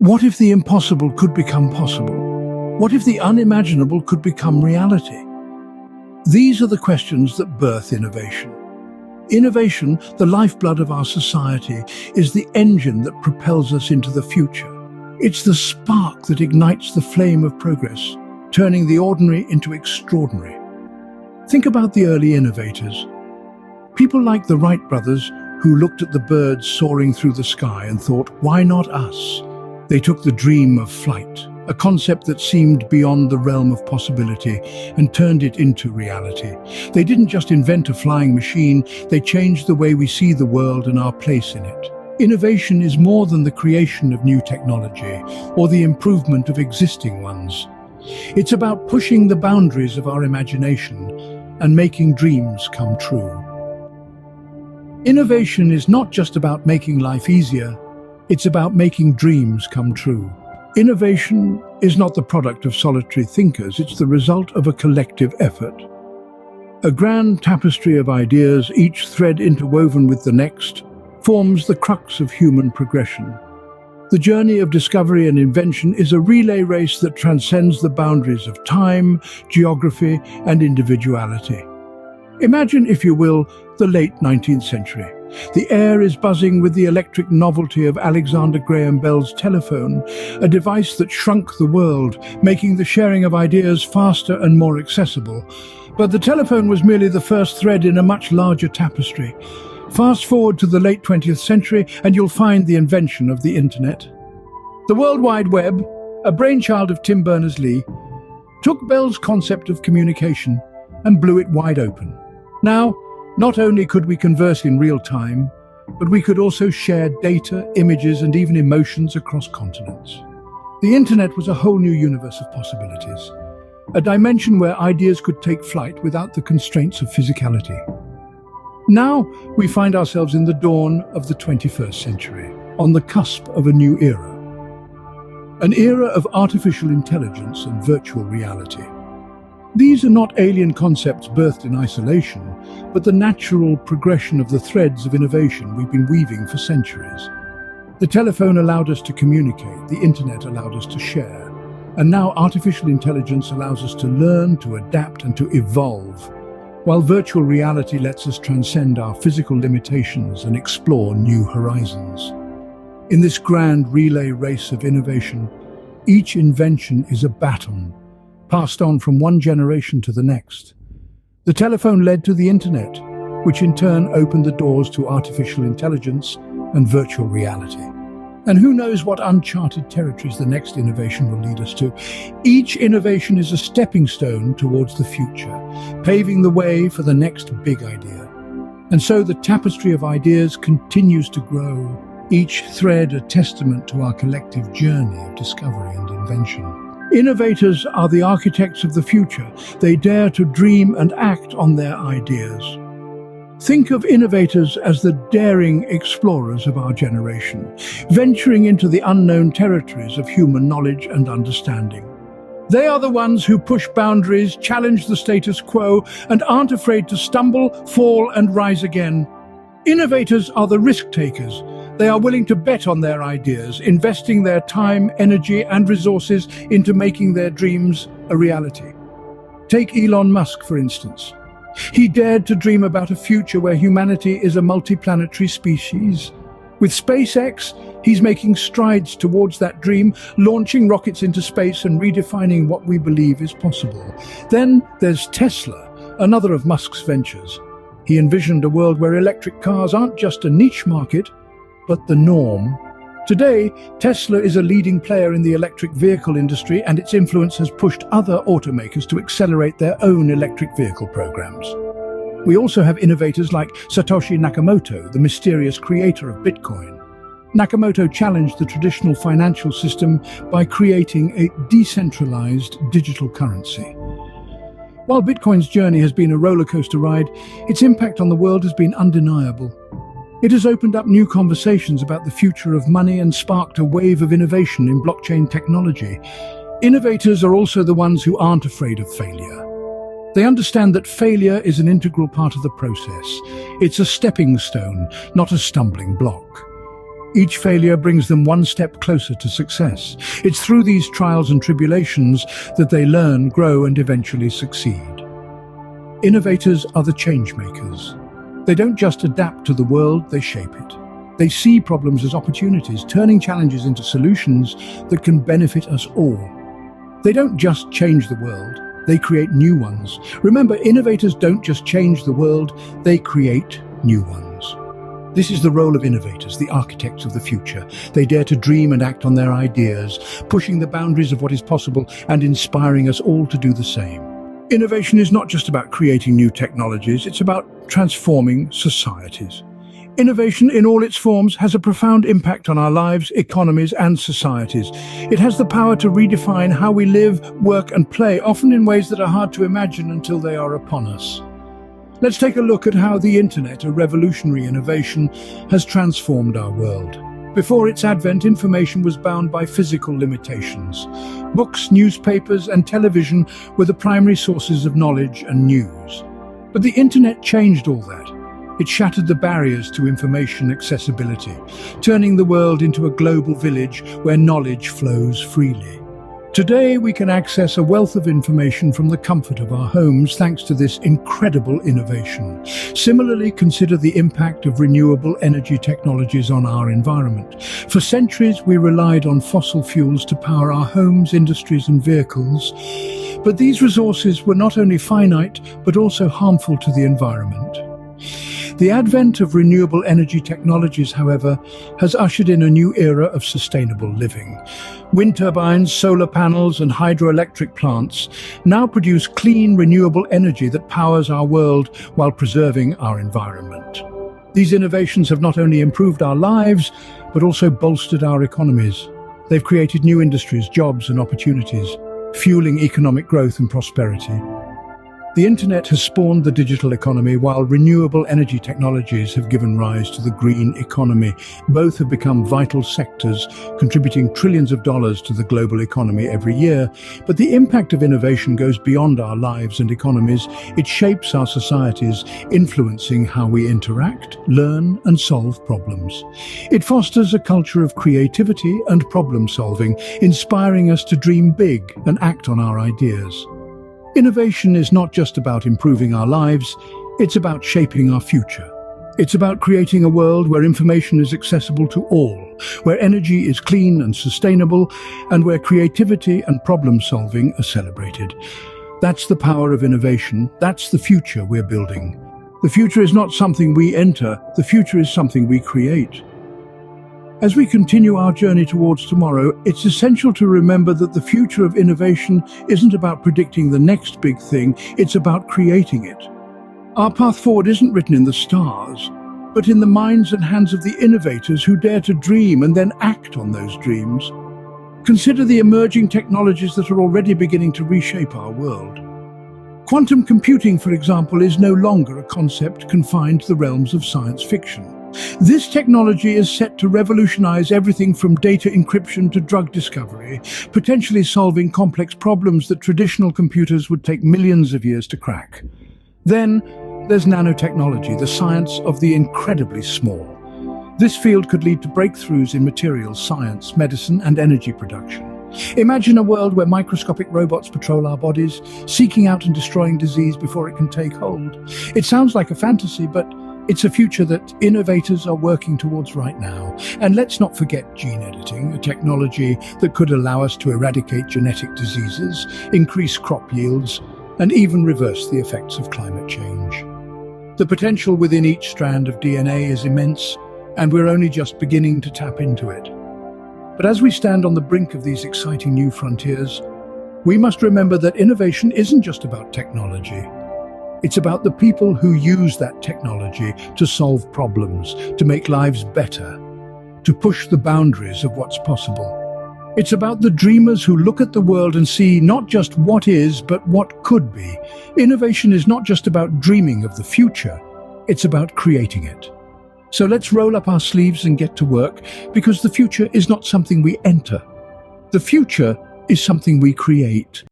What if the impossible could become possible? What if the unimaginable could become reality? These are the questions that birth innovation. Innovation, the lifeblood of our society, is the engine that propels us into the future. It's the spark that ignites the flame of progress, turning the ordinary into extraordinary. Think about the early innovators. People like the Wright brothers, who looked at the birds soaring through the sky and thought, why not us? They took the dream of flight, a concept that seemed beyond the realm of possibility, and turned it into reality. They didn't just invent a flying machine, they changed the way we see the world and our place in it. Innovation is more than the creation of new technology or the improvement of existing ones. It's about pushing the boundaries of our imagination and making dreams come true. Innovation is not just about making life easier, it's about making dreams come true. Innovation is not the product of solitary thinkers, it's the result of a collective effort. A grand tapestry of ideas, each thread interwoven with the next, forms the crux of human progression. The journey of discovery and invention is a relay race that transcends the boundaries of time, geography, and individuality. Imagine, if you will, the late 19th century. The air is buzzing with the electric novelty of Alexander Graham Bell's telephone, a device that shrunk the world, making the sharing of ideas faster and more accessible. But the telephone was merely the first thread in a much larger tapestry. Fast forward to the late 20th century and you'll find the invention of the internet. The World Wide Web, a brainchild of Tim Berners-Lee, took Bell's concept of communication and blew it wide open. Now, not only could we converse in real time, but we could also share data, images, and even emotions across continents. The internet was a whole new universe of possibilities, a dimension where ideas could take flight without the constraints of physicality. Now we find ourselves in the dawn of the 21st century, on the cusp of a new era. An era of artificial intelligence and virtual reality. These are not alien concepts birthed in isolation, but the natural progression of the threads of innovation we've been weaving for centuries. The telephone allowed us to communicate, the internet allowed us to share, and now artificial intelligence allows us to learn, to adapt, and to evolve, while virtual reality lets us transcend our physical limitations and explore new horizons. In this grand relay race of innovation, each invention is a baton, passed on from one generation to the next. The telephone led to the internet, which in turn opened the doors to artificial intelligence and virtual reality. And who knows what uncharted territories the next innovation will lead us to. Each innovation is a stepping stone towards the future, paving the way for the next big idea. And so the tapestry of ideas continues to grow, each thread a testament to our collective journey of discovery and invention. Innovators are the architects of the future. They dare to dream and act on their ideas. Think of innovators as the daring explorers of our generation, venturing into the unknown territories of human knowledge and understanding. They are the ones who push boundaries, challenge the status quo, and aren't afraid to stumble, fall, and rise again. Innovators are the risk-takers. They are willing to bet on their ideas, investing their time, energy, and resources into making their dreams a reality. Take Elon Musk, for instance. He dared to dream about a future where humanity is a multiplanetary species. With SpaceX, he's making strides towards that dream, launching rockets into space and redefining what we believe is possible. Then there's Tesla, another of Musk's ventures. He envisioned a world where electric cars aren't just a niche market, but the norm. Today, Tesla is a leading player in the electric vehicle industry, and its influence has pushed other automakers to accelerate their own electric vehicle programs. We also have innovators like Satoshi Nakamoto, the mysterious creator of Bitcoin. Nakamoto challenged the traditional financial system by creating a decentralized digital currency. While Bitcoin's journey has been a rollercoaster ride, its impact on the world has been undeniable. It has opened up new conversations about the future of money and sparked a wave of innovation in blockchain technology. Innovators are also the ones who aren't afraid of failure. They understand that failure is an integral part of the process. It's a stepping stone, not a stumbling block. Each failure brings them one step closer to success. It's through these trials and tribulations that they learn, grow, and eventually succeed. Innovators are the change makers. They don't just adapt to the world, they shape it. They see problems as opportunities, turning challenges into solutions that can benefit us all. They don't just change the world, they create new ones. Remember, innovators don't just change the world, they create new ones. This is the role of innovators, the architects of the future. They dare to dream and act on their ideas, pushing the boundaries of what is possible and inspiring us all to do the same. Innovation is not just about creating new technologies, it's about transforming societies. Innovation in all its forms has a profound impact on our lives, economies, and societies. It has the power to redefine how we live, work, and play, often in ways that are hard to imagine until they are upon us. Let's take a look at how the internet, a revolutionary innovation, has transformed our world. Before its advent, information was bound by physical limitations. Books, newspapers, and television were the primary sources of knowledge and news. But the internet changed all that. It shattered the barriers to information accessibility, turning the world into a global village where knowledge flows freely. Today, we can access a wealth of information from the comfort of our homes thanks to this incredible innovation. Similarly, consider the impact of renewable energy technologies on our environment. For centuries, we relied on fossil fuels to power our homes, industries, and vehicles. But these resources were not only finite, but also harmful to the environment. The advent of renewable energy technologies, however, has ushered in a new era of sustainable living. Wind turbines, solar panels, and hydroelectric plants now produce clean, renewable energy that powers our world while preserving our environment. These innovations have not only improved our lives, but also bolstered our economies. They've created new industries, jobs, and opportunities, fueling economic growth and prosperity. The internet has spawned the digital economy, while renewable energy technologies have given rise to the green economy. Both have become vital sectors, contributing trillions of dollars to the global economy every year. But the impact of innovation goes beyond our lives and economies. It shapes our societies, influencing how we interact, learn, and solve problems. It fosters a culture of creativity and problem-solving, inspiring us to dream big and act on our ideas. Innovation is not just about improving our lives, it's about shaping our future. It's about creating a world where information is accessible to all, where energy is clean and sustainable, and where creativity and problem-solving are celebrated. That's the power of innovation. That's the future we're building. The future is not something we enter, the future is something we create. As we continue our journey towards tomorrow, it's essential to remember that the future of innovation isn't about predicting the next big thing, it's about creating it. Our path forward isn't written in the stars, but in the minds and hands of the innovators who dare to dream and then act on those dreams. Consider the emerging technologies that are already beginning to reshape our world. Quantum computing, for example, is no longer a concept confined to the realms of science fiction. This technology is set to revolutionize everything from data encryption to drug discovery, potentially solving complex problems that traditional computers would take millions of years to crack. Then, there's nanotechnology, the science of the incredibly small. This field could lead to breakthroughs in materials science, medicine, and energy production. Imagine a world where microscopic robots patrol our bodies, seeking out and destroying disease before it can take hold. It sounds like a fantasy, but it's a future that innovators are working towards right now. And let's not forget gene editing, a technology that could allow us to eradicate genetic diseases, increase crop yields, and even reverse the effects of climate change. The potential within each strand of DNA is immense, and we're only just beginning to tap into it. But as we stand on the brink of these exciting new frontiers, we must remember that innovation isn't just about technology. It's about the people who use that technology to solve problems, to make lives better, to push the boundaries of what's possible. It's about the dreamers who look at the world and see not just what is, but what could be. Innovation is not just about dreaming of the future, it's about creating it. So let's roll up our sleeves and get to work, because the future is not something we enter. The future is something we create.